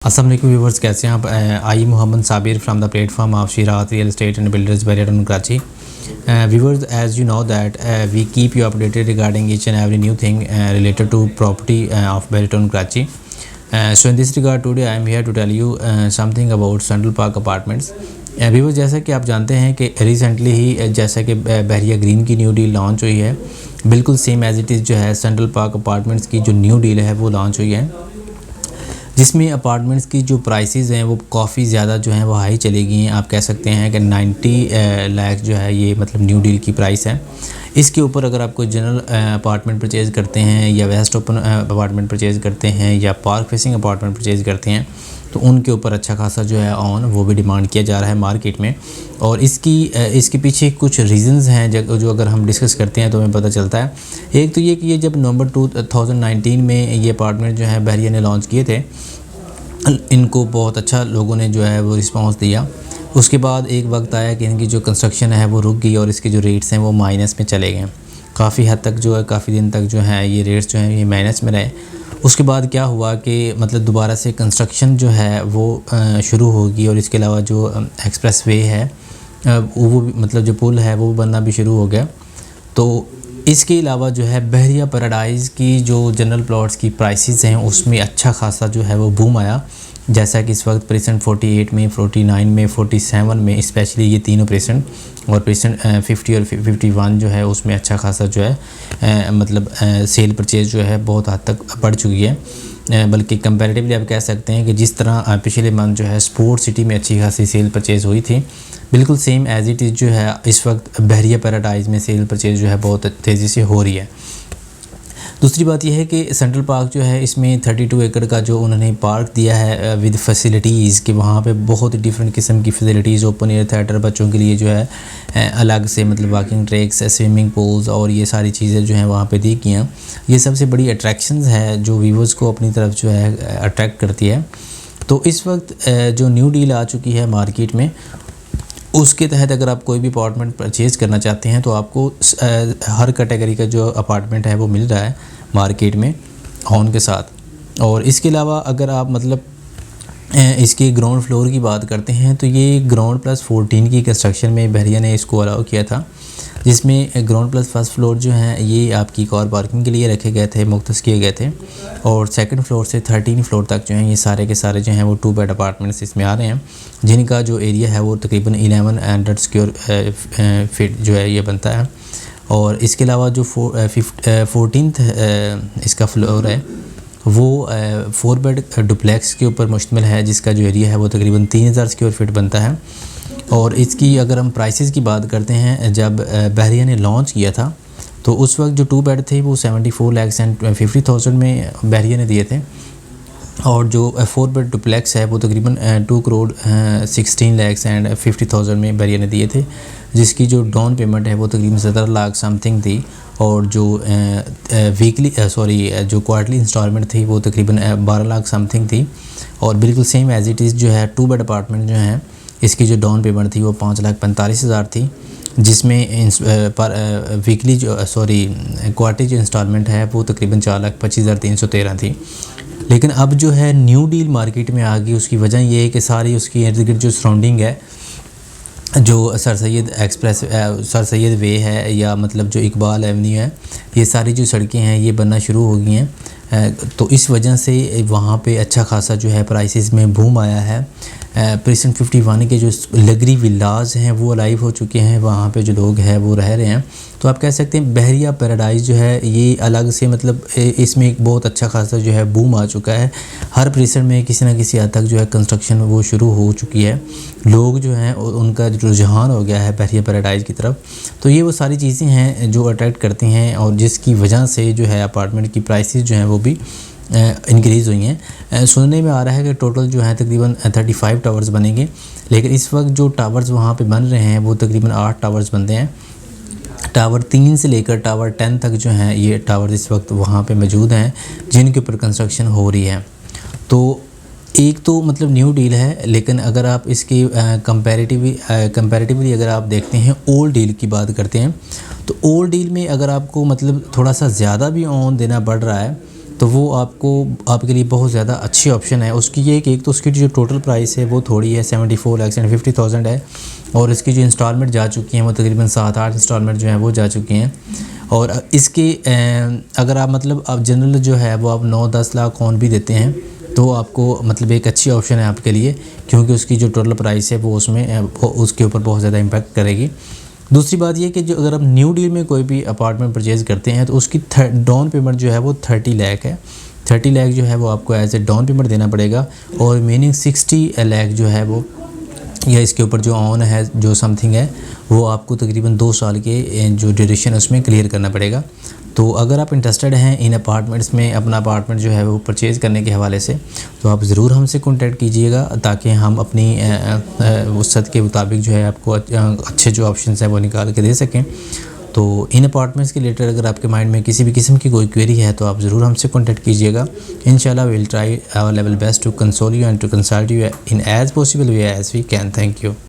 अस्सलाम वालेकुम व्यूवर्स, कैसे हैं आप। I Mohammad Sabir from the platform of Shirat real estate and builders barrier Karachi. Viewers, as you know that we keep you updated regarding each and every new thing related to property of Barrier Karachi. So in this regard today I am here to tell you something about Central Park Apartments. Viewers, जैसा कि आप जानते हैं कि recently ही जैसा कि बहरिया green की new deal launch हुई है, बिल्कुल सेम एज इट इज़ जो है सेंट्रल पार्क अपार्टमेंट्स की जो न्यू डील है वो लॉन्च हुई है, जिसमें अपार्टमेंट्स की जो प्राइसेस हैं वो काफ़ी ज़्यादा जो हैं वो हाई चली गई हैं। आप कह सकते हैं कि 90 लाख जो है ये मतलब न्यू डील की प्राइस है। इसके ऊपर अगर आप कोई जनरल अपार्टमेंट परचेज़ करते हैं या वेस्ट ओपन अपार्टमेंट परचेज़ करते हैं या पार्क फेसिंग अपार्टमेंट परचेज़ करते हैं तो उनके ऊपर अच्छा खासा जो है ऑन वो भी डिमांड किया जा रहा है मार्केट में। और इसके पीछे कुछ रीज़न्स हैं जो अगर हम डिस्कस करते हैं तो हमें पता चलता है। एक तो ये कि ये जब नवंबर 2019 में ये अपार्टमेंट जो है बहरिया ने लॉन्च किए थे, इनको बहुत अच्छा लोगों ने जो है वो रिस्पांस दिया। उसके बाद एक वक्त आया कि इनकी जो कंस्ट्रक्शन है वो रुक गई और इसके जो रेट्स हैं वो माइनस में चले गए। काफ़ी हद तक जो है काफ़ी दिन तक जो है ये रेट्स जो हैं ये माइनस में रहे। उसके बाद क्या हुआ कि मतलब दोबारा से कंस्ट्रक्शन जो है वो शुरू होगी और इसके अलावा जो एक्सप्रेस वे है वो मतलब जो पुल है वो बनना भी शुरू हो गया। तो इसके अलावा जो है बहरिया पैराडाइज़ की जो जनरल प्लॉट्स की प्राइसेस हैं उसमें अच्छा खासा जो है वो बूम आया। जैसा कि इस वक्त प्रेजेंट 48 में, 49 में, 47 में स्पेशली ये तीनों प्रेजेंट और प्रेजेंट 50 और 51 जो है उसमें अच्छा खासा जो है मतलब सेल परचेज़ जो है बहुत हद तक बढ़ चुकी है। बल्कि कंपैरेटिवली आप कह सकते हैं कि जिस तरह पिछले मंथ जो है स्पोर्ट सिटी में अच्छी खासी सेल परचेज़ हुई थी, बिल्कुल सेम एज इट इज़ जो है इस वक्त बहरिया पैराडाइज़ में सेल परचेज़ जो है बहुत तेज़ी से हो रही है। दूसरी बात यह है कि सेंट्रल पार्क जो है इसमें 32 एकड़ का जो उन्होंने पार्क दिया है विद फैसिलिटीज़ कि वहाँ पे बहुत डिफरेंट किस्म की फैसिलिटीज़, ओपन एयर थिएटर बच्चों के लिए जो है अलग से मतलब वॉकिंग ट्रैक्स, स्विमिंग पूल्स और ये सारी चीज़ें जो हैं वहाँ पे दी गई हैं। ये सबसे बड़ी अट्रैक्शंस है जो व्यूवर्स को अपनी तरफ जो है अट्रैक्ट करती है। तो इस वक्त जो न्यू डील आ चुकी है मार्केट में उसके तहत अगर आप कोई भी अपार्टमेंट परचेज़ करना चाहते हैं तो आपको हर कैटेगरी का जो अपार्टमेंट है वो मिल रहा है मार्केट में ऑन के साथ। और इसके अलावा अगर आप मतलब इसके ग्राउंड फ्लोर की बात करते हैं तो ये ग्राउंड प्लस 14 की कंस्ट्रक्शन में बहरिया ने इसको अलाउ किया था, जिसमें ग्राउंड प्लस फर्स्ट फ्लोर जो हैं ये आपकी कार पार्किंग के लिए रखे गए थे, मुख्तस किए गए थे। और सेकंड फ्लोर से 13 फ्लोर तक जो हैं ये सारे के सारे जो हैं वो 2 बेड अपार्टमेंट्स इसमें आ रहे हैं, जिनका जो एरिया है वो तकरीबन 1100 स्क्वायर फीट जो है ये बनता है। और इसके अलावा जो 14th इसका फ्लोर है वो 4 बेड डुप्लेक्स के ऊपर मुश्तमिल है, जिसका जो एरिया है वो तकरीबन 3000 स्क्वायर फीट बनता है। और इसकी अगर हम प्राइसेस की बात करते हैं, जब बहरिया ने लॉन्च किया था तो उस वक्त जो 2 बेड थे वो 74,50,000 में बहरिया ने दिए थे और जो 4 बेड डुप्लेक्स है वो तकरीबन 2,16,50,000 में बहरिया ने दिए थे, जिसकी जो डाउन पेमेंट है वो तकरीबन 17 लाख समथिंग थी। और जो जो क्वार्टरली इंस्टॉलमेंट थी वो तकरीबन 12 लाख समथिंग थी। और बिल्कुल सेम एज इट इज़ जो है 2 बेड अपार्टमेंट जो हैं इसकी जो डाउन पेमेंट थी वो 5,45,000 थी, जिसमें पर वीकली जो क्वार्टरली जो इंस्टॉलमेंट है वो तकरीबन 4,25,313 थी। लेकिन अब जो है न्यू डील मार्केट में आ गई, उसकी वजह ये है कि सारी उसकी इर्द गिर्द जो सराउंडिंग है, जो सर सैयद वे है या मतलब जो इकबाल एवेन्यू है, ये सारी जो सड़कें हैं ये बनना शुरू हो गई हैं। तो इस वजह से वहाँ पे अच्छा खासा जो है प्राइसेस में बूम आया है। प्रेजेंट 51 के जो लग्जरी विलाज हैं वो लाइव हो चुके हैं, वहाँ पे जो लोग हैं वो रह रहे हैं। तो आप कह सकते हैं बहरिया पैराडाइज़ जो है ये अलग से मतलब इसमें एक बहुत अच्छा खासा जो है बूम आ चुका है। हर प्रेजेंट में किसी न किसी हद तक जो है कंस्ट्रक्शन वो शुरू हो चुकी है, लोग जो हैं उनका जो रुझान हो गया है बहरिया पैराडाइज़ की तरफ। तो ये वो सारी चीज़ें हैं जो अट्रैक्ट करती हैं और जिसकी वजह से जो है अपार्टमेंट की प्राइसेस जो हैं वो भी इंक्रीज़ हुई हैं। सुनने में आ रहा है कि टोटल जो है तकरीबन 35 टावर्स बनेंगे, लेकिन इस वक्त जो टावर्स वहाँ पे बन रहे हैं वो तकरीबन 8 टावर्स बनते हैं। टावर 3 से लेकर टावर 10 तक जो हैं ये टावर इस वक्त वहाँ पे मौजूद हैं, जिनके ऊपर कंस्ट्रक्शन हो रही है। तो एक तो मतलब न्यू डील है, लेकिन अगर आप इसकी कंपैरेटिवली अगर आप देखते हैं ओल्ड डील की बात करते हैं तो ओल्ड डील में अगर आपको मतलब थोड़ा सा ज़्यादा भी ऑन देना पड़ रहा है तो वो आपके लिए बहुत ज़्यादा अच्छी ऑप्शन है। उसकी ये एक तो उसकी जो टोटल प्राइस है वो थोड़ी है 74,50,000 है, और इसकी जो इंस्टॉलमेंट जा चुकी हैं वो तकरीबन 7-8 इंस्टॉलमेंट जो हैं वो जा चुकी हैं। और इसके अगर आप मतलब आप जनरल जो है वो आप 9-10 लाख ऑन भी देते हैं तो आपको मतलब एक अच्छी ऑप्शन है आपके लिए, क्योंकि उसकी जो टोटल प्राइस है वो उसके ऊपर बहुत ज़्यादा इम्पैक्ट करेगी। दूसरी बात ये कि जो अगर आप न्यू डील में कोई भी अपार्टमेंट परचेज़ करते हैं तो उसकी डाउन पेमेंट जो है वो 30 लाख है। 30 लाख जो है वो आपको एज ए डाउन पेमेंट देना पड़ेगा, और रिमेनिंग 60 लाख जो है वो या इसके ऊपर जो ऑन है जो समथिंग है वो आपको तकरीबन 2 साल के जो ड्यूरेशन है उसमें क्लियर करना पड़ेगा। तो अगर आप इंटरेस्टेड हैं इन अपार्टमेंट्स में अपना अपार्टमेंट जो है वो परचेज़ करने के हवाले से, तो आप ज़रूर हमसे कॉन्टैक्ट कीजिएगा, ताकि हम अपनी वसअत के मुताबिक जो है आपको अच्छे जो ऑप्शंस हैं वो निकाल के दे सकें। तो इन अपार्टमेंट्स के रिलेटेड अगर आपके माइंड में किसी भी किस्म की कोई क्वेरी है तो आप ज़रूर हमसे कॉन्टैक्ट कीजिएगा। इंशाल्लाह we will try our level best to console you and to consult you in as possible way as we can. Thank you.